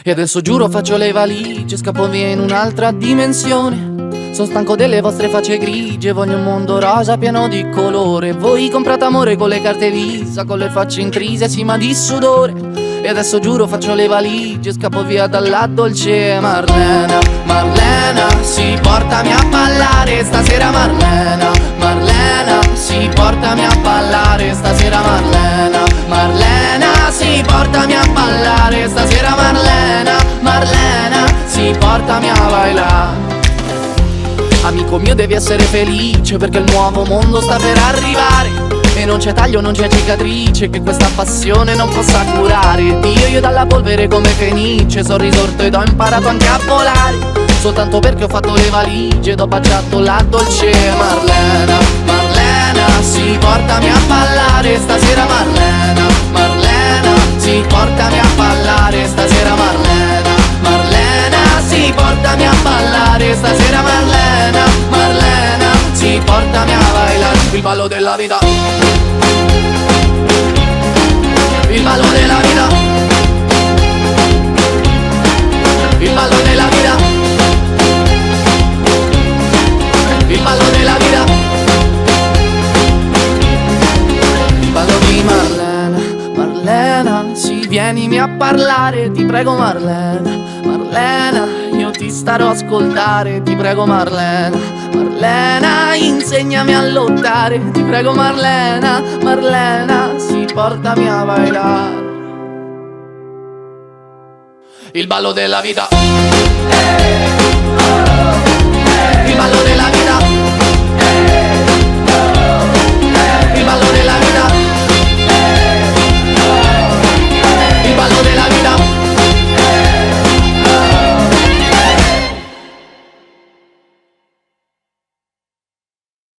E adesso giuro faccio le valigie, scappo via in un'altra dimensione. Sono stanco delle vostre facce grigie, voglio un mondo rosa pieno di colore. Voi comprate amore con le carte Visa, con le facce intrise, sì ma di sudore. E adesso giuro faccio le valigie, scappo via dalla dolce Marlena. Marlena, sì portami a ballare stasera Marlena. Marlena, sì portami a ballare stasera Marlena. Marlena, sì portami a ballare stasera Marlena. Marlena, sì portami a bailare. Amico mio devi essere felice perché il nuovo mondo sta per arrivare. E non c'è taglio, non c'è cicatrice che questa passione non possa curare. Dio, io dalla polvere come fenice sono risorto ed ho imparato anche a volare. Soltanto perché ho fatto le valigie ed ho baciato la dolce Marlena. Marlena, sì portami a ballare stasera Marlena. Marlena, sì portami a ballare stasera Marlena. Marlena, sì portami a ballare stasera Marlena. Marlena, sì portami a bailare il ballo della vita. Il ballo della vita. Il ballo della vita. Il ballo della vita. Il ballo di Marlena. Marlena, sì vienimi a parlare, ti prego Marlena. Marlena, io ti starò a ascoltare, ti prego Marlena. Marlena, insegnami a lottare, ti prego Marlena. Marlena, sì portami a bailare il ballo della vita. Il ballo della vita.